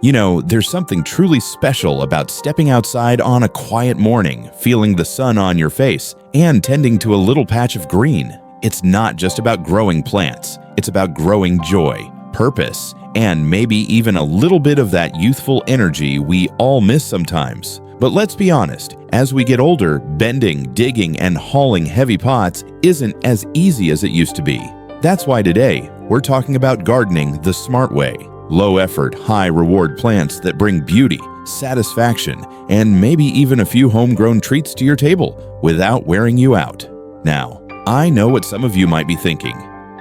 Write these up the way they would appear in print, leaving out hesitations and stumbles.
You know, there's something truly special about stepping outside on a quiet morning, feeling the sun on your face, and tending to a little patch of green. It's not just about growing plants, it's about growing joy, purpose, and maybe even a little bit of that youthful energy we all miss sometimes. But let's be honest, as we get older, bending, digging, and hauling heavy pots isn't as easy as it used to be. That's why today, we're talking about gardening the smart way. Low-effort, high-reward plants that bring beauty, satisfaction, and maybe even a few homegrown treats to your table without wearing you out. Now, I know what some of you might be thinking.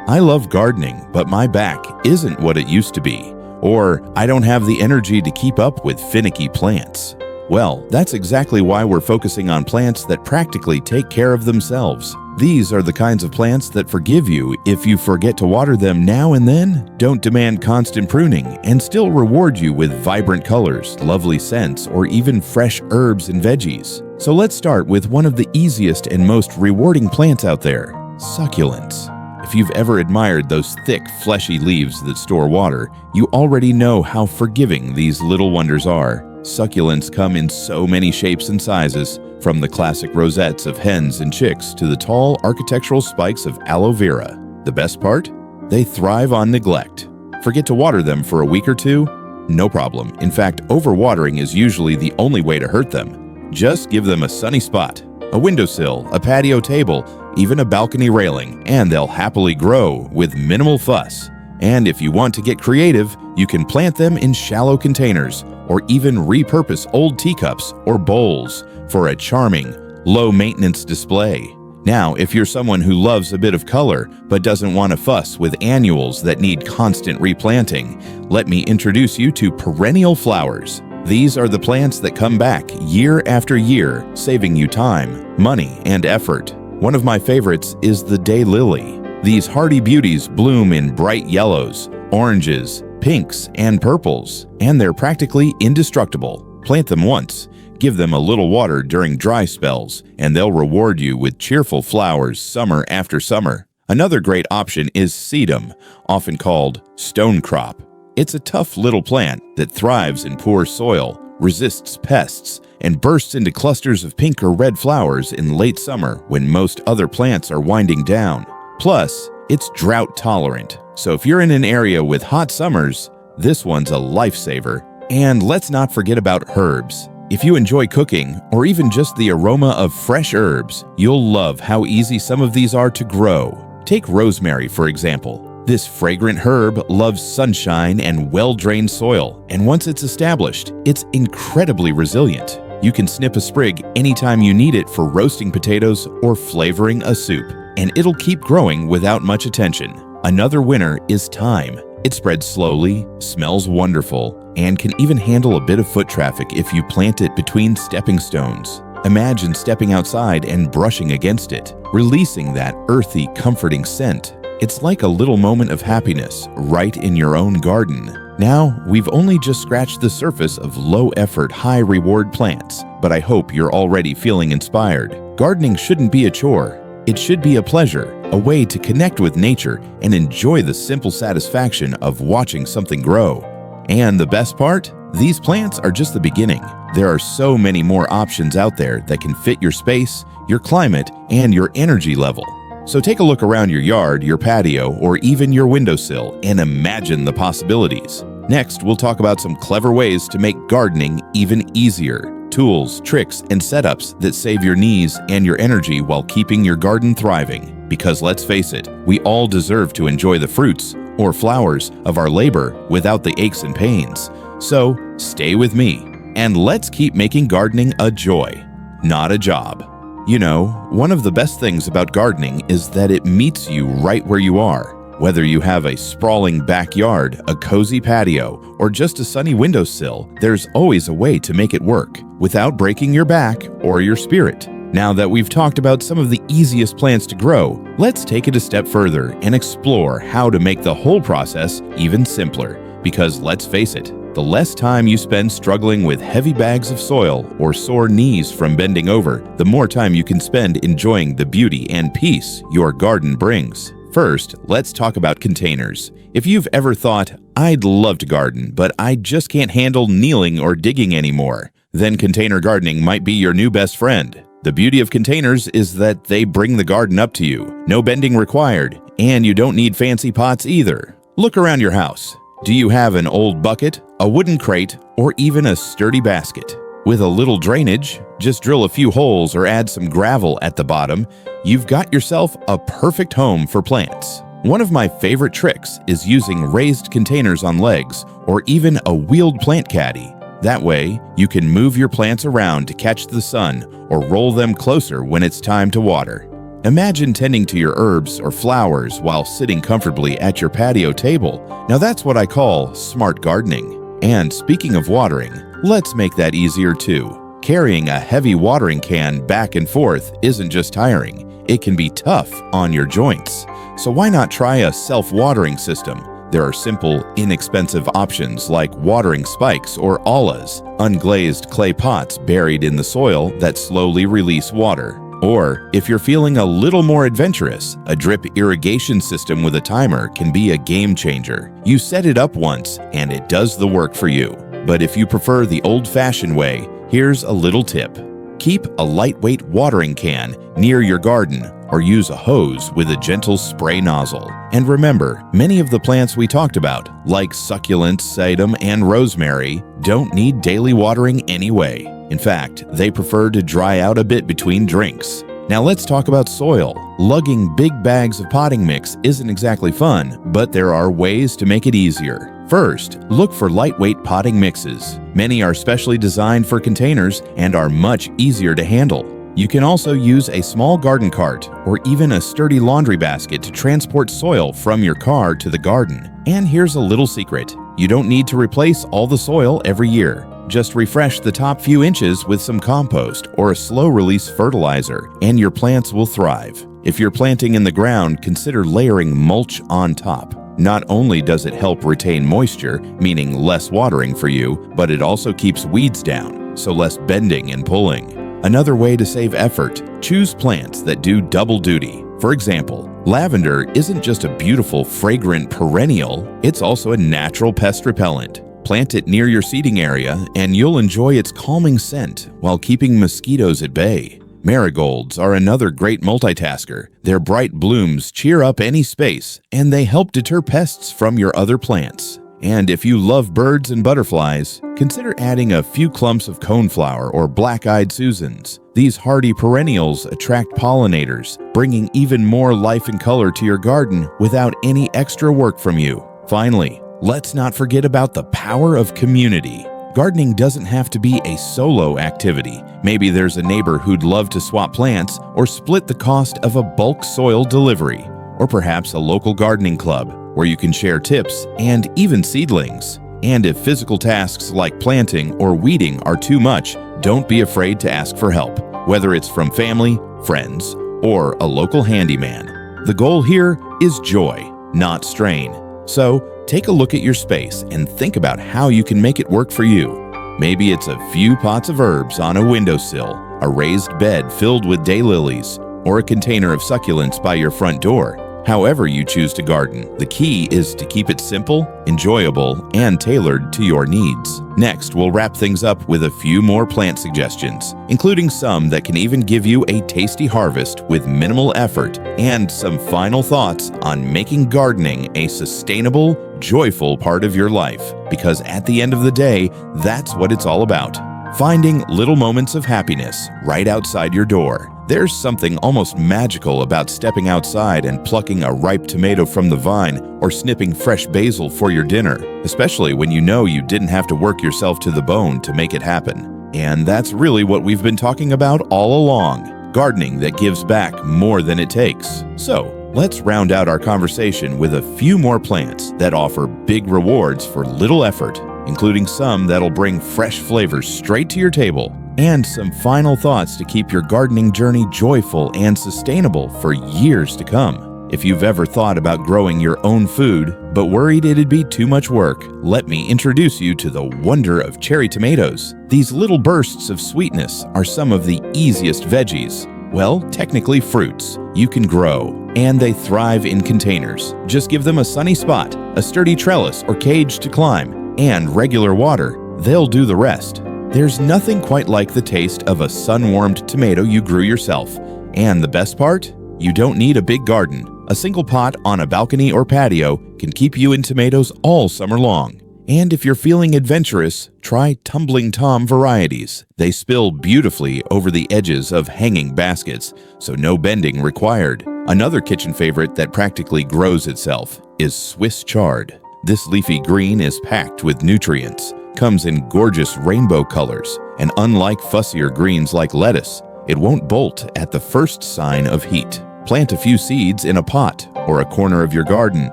I love gardening, but my back isn't what it used to be. Or, I don't have the energy to keep up with finicky plants. Well, that's exactly why we're focusing on plants that practically take care of themselves. These are the kinds of plants that forgive you if you forget to water them now and then, don't demand constant pruning, and still reward you with vibrant colors, lovely scents, or even fresh herbs and veggies. So let's start with one of the easiest and most rewarding plants out there, succulents. If you've ever admired those thick, fleshy leaves that store water, you already know how forgiving these little wonders are. Succulents come in so many shapes and sizes, from the classic rosettes of hens and chicks to the tall architectural spikes of aloe vera. The best part? They thrive on neglect. Forget to water them for a week or two? No problem. In fact, overwatering is usually the only way to hurt them. Just give them a sunny spot, a windowsill, a patio table, even a balcony railing, and they'll happily grow with minimal fuss. And if you want to get creative, you can plant them in shallow containers or even repurpose old teacups or bowls for a charming, low-maintenance display. Now, if you're someone who loves a bit of color but doesn't want to fuss with annuals that need constant replanting, let me introduce you to perennial flowers. These are the plants that come back year after year, saving you time, money, and effort. One of my favorites is the Daylily. These hardy beauties bloom in bright yellows, oranges, pinks, and purples, and they're practically indestructible. Plant them once, give them a little water during dry spells, and they'll reward you with cheerful flowers summer after summer. Another great option is sedum, often called stonecrop. It's a tough little plant that thrives in poor soil, resists pests, and bursts into clusters of pink or red flowers in late summer when most other plants are winding down. Plus, it's drought tolerant, so if you're in an area with hot summers, this one's a lifesaver. And let's not forget about herbs. If you enjoy cooking, or even just the aroma of fresh herbs, you'll love how easy some of these are to grow. Take rosemary, for example. This fragrant herb loves sunshine and well-drained soil, and once it's established, it's incredibly resilient. You can snip a sprig anytime you need it for roasting potatoes or flavoring a soup, and it'll keep growing without much attention. Another winner is thyme. It spreads slowly, smells wonderful, and can even handle a bit of foot traffic if you plant it between stepping stones. Imagine stepping outside and brushing against it, releasing that earthy, comforting scent. It's like a little moment of happiness right in your own garden. Now, we've only just scratched the surface of low-effort, high-reward plants, but I hope you're already feeling inspired. Gardening shouldn't be a chore. It should be a pleasure, a way to connect with nature and enjoy the simple satisfaction of watching something grow. And the best part? These plants are just the beginning. There are so many more options out there that can fit your space, your climate, and your energy level. So take a look around your yard, your patio, or even your windowsill and imagine the possibilities. Next, we'll talk about some clever ways to make gardening even easier. Tools, tricks, and setups that save your knees and your energy while keeping your garden thriving. Because let's face it, we all deserve to enjoy the fruits or flowers of our labor without the aches and pains. So stay with me, and let's keep making gardening a joy, not a job. You know, one of the best things about gardening is that it meets you right where you are. Whether you have a sprawling backyard, a cozy patio, or just a sunny windowsill, there's always a way to make it work without breaking your back or your spirit. Now that we've talked about some of the easiest plants to grow, let's take it a step further and explore how to make the whole process even simpler. Because let's face it, the less time you spend struggling with heavy bags of soil or sore knees from bending over, the more time you can spend enjoying the beauty and peace your garden brings. First, let's talk about containers. If you've ever thought, "I'd love to garden, but I just can't handle kneeling or digging anymore." Then container gardening might be your new best friend. The beauty of containers is that they bring the garden up to you. No bending required, and you don't need fancy pots either. Look around your house. Do you have an old bucket, a wooden crate, or even a sturdy basket? With a little drainage, just drill a few holes or add some gravel at the bottom, you've got yourself a perfect home for plants. One of my favorite tricks is using raised containers on legs or even a wheeled plant caddy. That way, you can move your plants around to catch the sun or roll them closer when it's time to water. Imagine tending to your herbs or flowers while sitting comfortably at your patio table. Now that's what I call smart gardening. And speaking of watering, let's make that easier too. Carrying a heavy watering can back and forth isn't just tiring, it can be tough on your joints. So why not try a self-watering system? There are simple, inexpensive options like watering spikes or ollas, unglazed clay pots buried in the soil that slowly release water. Or, if you're feeling a little more adventurous, a drip irrigation system with a timer can be a game changer. You set it up once, and it does the work for you. But if you prefer the old-fashioned way, here's a little tip. Keep a lightweight watering can near your garden, or use a hose with a gentle spray nozzle. And remember, many of the plants we talked about, like succulents, sedum, and rosemary, don't need daily watering anyway. In fact, they prefer to dry out a bit between drinks. Now let's talk about soil. Lugging big bags of potting mix isn't exactly fun, but there are ways to make it easier. First, look for lightweight potting mixes. Many are specially designed for containers and are much easier to handle. You can also use a small garden cart or even a sturdy laundry basket to transport soil from your car to the garden. And here's a little secret. You don't need to replace all the soil every year. Just refresh the top few inches with some compost or a slow-release fertilizer, and your plants will thrive. If you're planting in the ground, consider layering mulch on top. Not only does it help retain moisture, meaning less watering for you, but it also keeps weeds down, so less bending and pulling. Another way to save effort, choose plants that do double duty. For example, lavender isn't just a beautiful, fragrant perennial, it's also a natural pest repellent. Plant it near your seating area, and you'll enjoy its calming scent while keeping mosquitoes at bay. Marigolds are another great multitasker. Their bright blooms cheer up any space, and they help deter pests from your other plants. And if you love birds and butterflies, consider adding a few clumps of coneflower or black-eyed Susans. These hardy perennials attract pollinators, bringing even more life and color to your garden without any extra work from you. Finally, let's not forget about the power of community. Gardening doesn't have to be a solo activity. Maybe there's a neighbor who'd love to swap plants or split the cost of a bulk soil delivery. Or perhaps a local gardening club where you can share tips and even seedlings. And if physical tasks like planting or weeding are too much, don't be afraid to ask for help, whether it's from family, friends, or a local handyman. The goal here is joy, not strain. So, take a look at your space and think about how you can make it work for you. Maybe it's a few pots of herbs on a windowsill, a raised bed filled with daylilies, or a container of succulents by your front door. However you choose to garden, the key is to keep it simple, enjoyable, and tailored to your needs. Next, we'll wrap things up with a few more plant suggestions, including some that can even give you a tasty harvest with minimal effort, and some final thoughts on making gardening a sustainable, joyful part of your life. Because at the end of the day, that's what it's all about. Finding little moments of happiness right outside your door. There's something almost magical about stepping outside and plucking a ripe tomato from the vine or snipping fresh basil for your dinner, especially when you know you didn't have to work yourself to the bone to make it happen. And that's really what we've been talking about all along, gardening that gives back more than it takes. So, let's round out our conversation with a few more plants that offer big rewards for little effort, including some that'll bring fresh flavors straight to your table, and some final thoughts to keep your gardening journey joyful and sustainable for years to come. If you've ever thought about growing your own food, but worried it'd be too much work, let me introduce you to the wonder of cherry tomatoes. These little bursts of sweetness are some of the easiest veggies. Well, technically fruits, you can grow, and they thrive in containers. Just give them a sunny spot, a sturdy trellis or cage to climb, and regular water, they'll do the rest. There's nothing quite like the taste of a sun-warmed tomato you grew yourself. And the best part? You don't need a big garden. A single pot on a balcony or patio can keep you in tomatoes all summer long. And if you're feeling adventurous, try Tumbling Tom varieties. They spill beautifully over the edges of hanging baskets, so no bending required. Another kitchen favorite that practically grows itself is Swiss chard. This leafy green is packed with nutrients, comes in gorgeous rainbow colors, and unlike fussier greens like lettuce, it won't bolt at the first sign of heat. Plant a few seeds in a pot or a corner of your garden,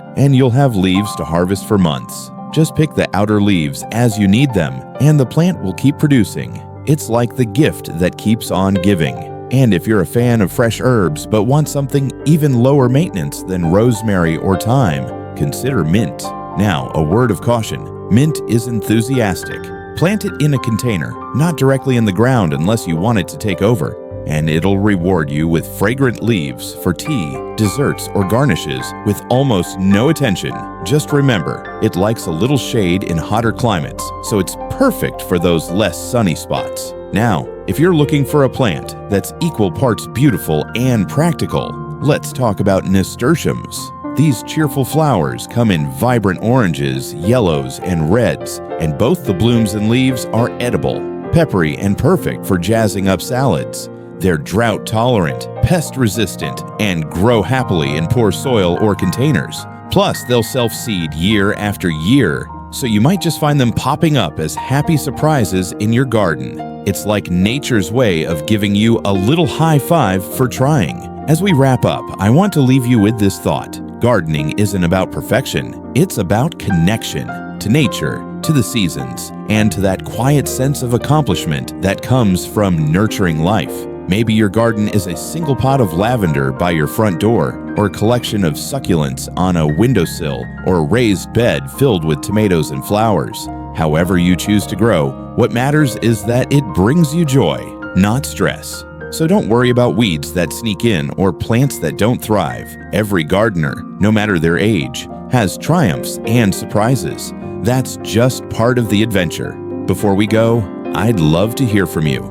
and you'll have leaves to harvest for months. Just pick the outer leaves as you need them, and the plant will keep producing. It's like the gift that keeps on giving. And if you're a fan of fresh herbs but want something even lower maintenance than rosemary or thyme, consider mint. Now, a word of caution. Mint is enthusiastic. Plant it in a container, not directly in the ground unless you want it to take over, and it'll reward you with fragrant leaves for tea, desserts, or garnishes with almost no attention. Just remember, it likes a little shade in hotter climates, so it's perfect for those less sunny spots. Now, if you're looking for a plant that's equal parts beautiful and practical, let's talk about nasturtiums. These cheerful flowers come in vibrant oranges, yellows, and reds, and both the blooms and leaves are edible, peppery, and perfect for jazzing up salads. They're drought-tolerant, pest-resistant, and grow happily in poor soil or containers. Plus, they'll self-seed year after year, so you might just find them popping up as happy surprises in your garden. It's like nature's way of giving you a little high five for trying. As we wrap up, I want to leave you with this thought. Gardening isn't about perfection. It's about connection to nature, to the seasons, and to that quiet sense of accomplishment that comes from nurturing life. Maybe your garden is a single pot of lavender by your front door, or a collection of succulents on a windowsill, or a raised bed filled with tomatoes and flowers. However you choose to grow, what matters is that it brings you joy, not stress. So don't worry about weeds that sneak in or plants that don't thrive. Every gardener, no matter their age, has triumphs and surprises. That's just part of the adventure. Before we go, I'd love to hear from you.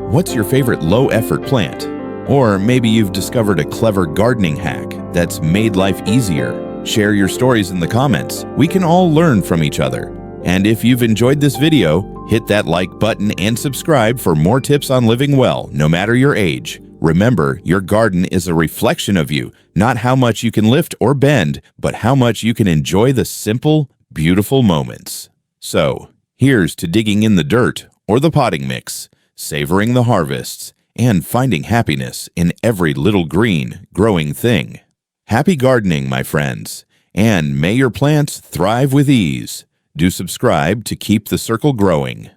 What's your favorite low-effort plant? Or maybe you've discovered a clever gardening hack that's made life easier. Share your stories in the comments. We can all learn from each other. And if you've enjoyed this video, hit that like button and subscribe for more tips on living well, no matter your age. Remember, your garden is a reflection of you, not how much you can lift or bend, but how much you can enjoy the simple, beautiful moments. So, here's to digging in the dirt or the potting mix, savoring the harvests, and finding happiness in every little green, growing thing. Happy gardening, my friends, and may your plants thrive with ease. Do subscribe to keep the circle growing.